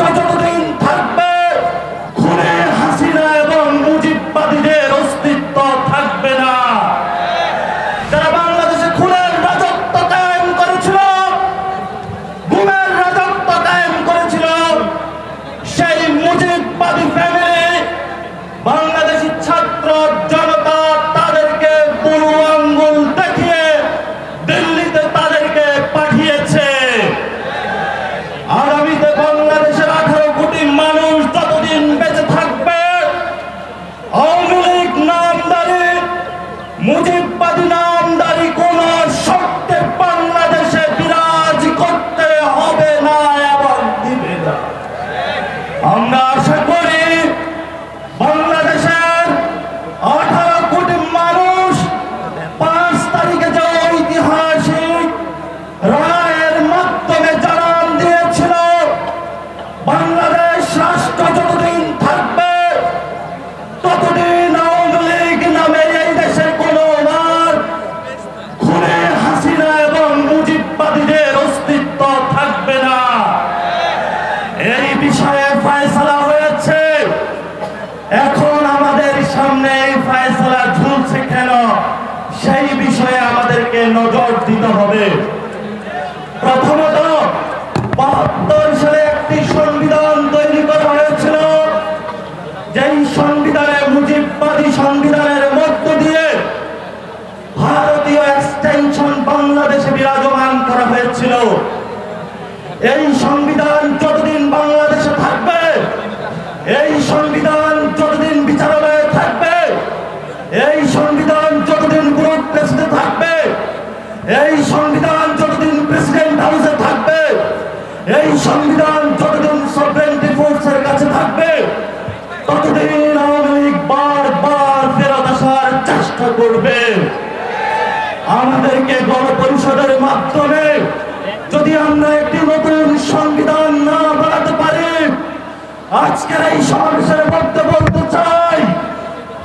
রাষ্ট্র যতদিন থাকবে খুনে হাসিনা এবং মুজিববাদীদের অস্তিত্ব থাকবে না। যারা বাংলাদেশে খুনের রাজত্ব কায়েম করেছিল, গুমের রাজত্ব কায়েম করেছিল, সেই মুজিববাদী ফ্যামিলি বাংলাদেশি ছাত্র জনতা তাদেরকে বুড়ো আঙ্গুল দেখিয়ে দিল্লিতে তাদেরকে পাঠিয়েছে। আগামীতে বাংলাদেশের 18 কোটি মানুষ যতদিন বেঁচে থাকবে আওয়ামী লীগ নামদারি মুজিববাদী নামদারি কোন শর্তে বাংলাদেশে বিরাজ করতে হবে না এবং দিবে না। আমরা আশা করি বাংলাদেশের 18 কোটি মানুষ 5 তারিখে যে ঐতিহাসিক রায়ের মাধ্যমে জানান দিয়েছিল বাংলাদেশ রাষ্ট্র যতদিন থাকবে ততদিন আওয়ামী লীগ নামে এই দেশে কোনো খুনে হাসিনা এবং মুজিববাদীদের অস্তিত্ব থাকবে না। এই বিষয়ে ফয়সালা হয়েছে। এখন আমাদের সামনে এই ফয়সালা ঝুলছে কেন, সেই বিষয়ে আমাদেরকে নজর দিতে হবে। প্রথমত 72 সালে একটি সংবিধান তৈরি করা হয়েছিল, যেই সংবিধানে মুজিববাদী সংবিধানের মধ্য দিয়ে ভারতীয় এক্সটেনশন বাংলাদেশে বিরাজমান করা হয়েছিল। এই সংবিধান যতদিন বাংলাদেশে থাকবে, এই সংবিধান যতদিন বিচারালয়ে থাকবে, এই সংবিধান যতদিন ব্যুরোক্রেসিতে থাকবে, এই সংবিধান যতদিন প্রেসিডেন্ট হাউসে থাকবে, এই সংবিধান যতদিন সভরেন্টি ফোর্সের কাছে থাকবে, ততদিন আওয়ামী লীগ বারবার ফেরত আসার চেষ্টা করবে। আমাদেরকে গণপরিষদের মাধ্যমে যদি আমরা একটি নতুন সংবিধান না বানাতে পারি, আজকের এই সমাবেশের মধ্যে বলতে চাই,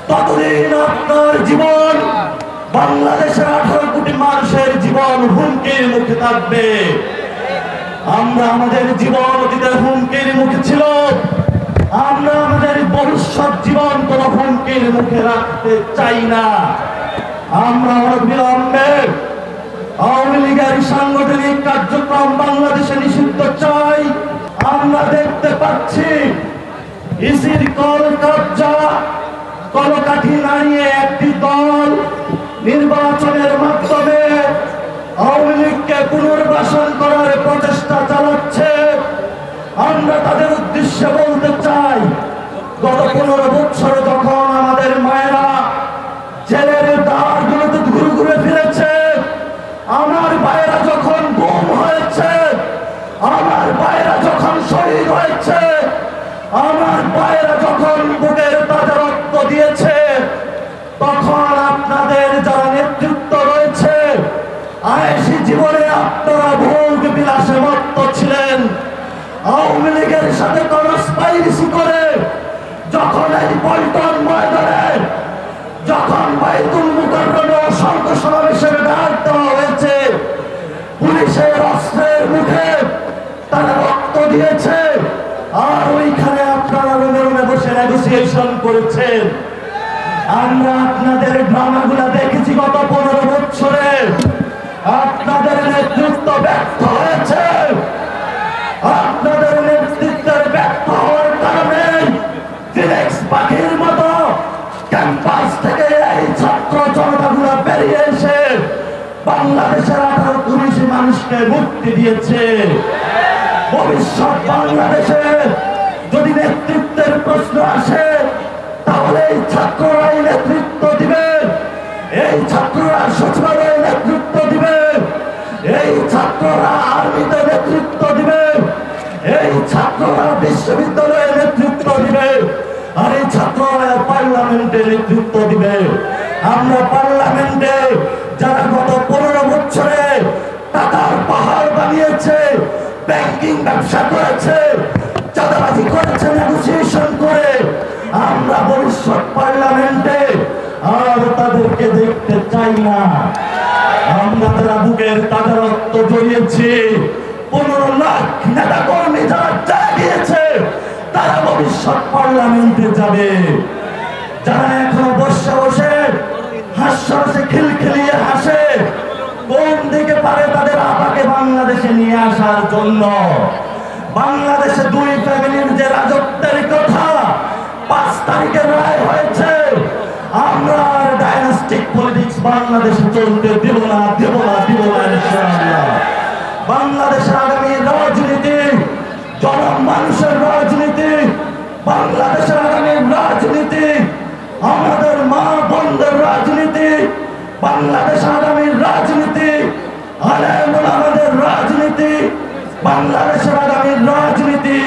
ততদিন আপনার জীবন, বাংলাদেশের 18 কোটি মানুষের জীবন হুমকির মুখে থাকবে। আমরা আমাদের জীবন অতীতে হুমকির মুখে ছিল, আমরা আমাদের ভবিষ্যৎ জীবন কোন হুমকির মুখে রাখতে চাই না। আমরা অবিলম্বে আওয়ামী লীগের সাংগঠনিক কার্যক্রম বাংলাদেশে নিষিদ্ধ চাই। আমরা দেখতে পাচ্ছি ইসির কলকাঠি নাড়িয়ে একটি দল নির্বাচনের মাধ্যমে আওয়ামী লীগকে পুনর্বাসন করার প্রচেষ্টা চালাচ্ছে। আমরা তাদের উদ্দেশ্যে বলতে চাই, গত 15 বছর যখন আমাদের মায়েরা জেলের দ্বারগুলোতে ঘুরে ঘুরে ফিরেছে, আমার ভাইয়েরা যখন গুম হয়েছে, আমার ভাইয়েরা যখন শহীদ হয়েছে, আমার ভাইয়েরা যখন বুকের তাজা রক্ত দিয়েছে, তখন আপনাদের যারা নেতৃত্ব রয়েছে, আয়েশি জীবনে আপনারা ভোগ বিলাসে মত্ত ছিলেন। আওয়ামী লীগের সাথে কনস্পাইরেসি করে যখন এই পল্টন ময়দানে যখন বাইতুল মুকাররমে অসংখ্য সমাবেশের ডাক দেওয়া হয়েছে, পুলিশের অস্ত্রের মুখে তারা রক্ত দিয়েছে, আর ওইখানে আপনারা রুমে রুমে বসে নেগোসিয়েশন করেছেন। আমরা আপনাদের ড্রামাগুলা দেখেছি গত 15 বছরে। আপনাদের নেতৃত্ব ব্যর্থ হয়েছে। আপনাদের নেতৃত্বের ব্যর্থ হওয়ার কারণে ফিনিক্স পাখির মতো ক্যাম্পাস থেকে এই ছাত্র জনতাগুলো বেরিয়ে এসে বাংলাদেশের 18 কোটি মানুষকে মুক্তি দিয়েছে। ভবিষ্যৎ বাংলাদেশে যদি নেতৃত্বের প্রশ্ন আসে, তাহলে এই ছাত্ররাই নেতৃত্ব দিবে, এই ছাত্ররা সচিবালয়ে নেতৃত্ব দিবে, এই ছাত্ররা আর্মিতে নেতৃত্ব দিবে, এই ছাত্ররা বিশ্ববিদ্যালয়ে নেতৃত্ব দিবে, আর এই ছাত্ররা পার্লামেন্টে নেতৃত্ব দিবে। আমরা পার্লামেন্টে যারা গত 15 বছরে টাকার পাহাড় বানিয়েছে, ব্যাংকিং ব্যবসা করেছে, চাঁদাবাজি করেছে, নেগোসিয়েশন করে, আমরা ভবিষ্যৎ পার্লামেন্টে আর তাদেরকে দেখতে চাই না। আমরা তারা বুকের তাজা রক্ত জড়িয়েছি, 15 লাখ নেতা কর্মী যারা চালিয়েছে, তারা ভবিষ্যৎ পার্লামেন্টে যাবে। যারা এখনো বসে বসে হাস্যরসে খিলখিলিয়ে হাসে, কোন দিকে পারে তাদের আপাকে বাংলাদেশে নিয়ে আসার জন্য। বাংলাদেশে দুই ফ্যামিলির যে রাজত্বের কথা 5 তারিখে রায় হয়েছে, আমরা ডাইনাস্টিক পলিটিক্স বাংলাদেশে চলতে দেব না, দেব না, দেব না ইনশাআল্লাহ। বাংলাদেশের আগামী রাজনীতি জনমানুষের রাজনীতি, বাংলাদেশের আগামী রাজনীতি আমাদের মা বোনদের রাজনীতি, বাংলাদেশের আগামী রাজনীতি আলেম ওলামাদের রাজনীতি, বাংলাদেশের আগামী রাজনীতি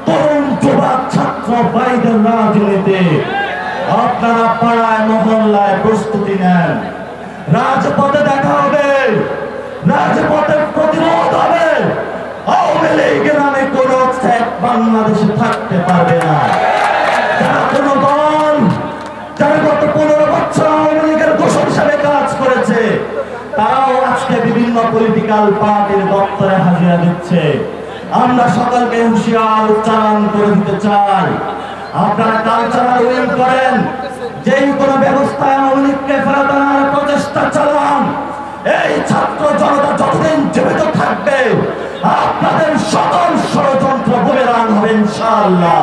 তরুণ যুবক ছাত্র ভাইদের রাজনীতি। আপনারা পাড়ায় মহল্লায় প্রস্তুতি নেন, রাজপথে দেখা হবে, রাজপথের প্রতিরোধ হবে। আওয়ামী লীগের নামে কোন বাংলাদেশে থাকতে পারবে না। যারা কোন দল, যারা গত 15 বছর আওয়ামী লীগের দোষর হিসাবে কাজ করেছে, তারাও আজকে বিভিন্ন পলিটিক্যাল পার্টির দপ্তরে হাজিরা দিচ্ছে। আমরা সকলকে হুঁশিয়ার উচ্চারণ করে দিতে চাই, আপনারা কালচারাল উইল করেন, যেই কোনো ব্যবস্থায় আওয়ামী লীগকে ফেরত আনার প্রচেষ্টা চালান। এই ছাত্র জনতা যতদিন জীবিত থাকবে আপনাদের সকল ষড়যন্ত্র বুমেরাং হবে ইনশাআল্লাহ।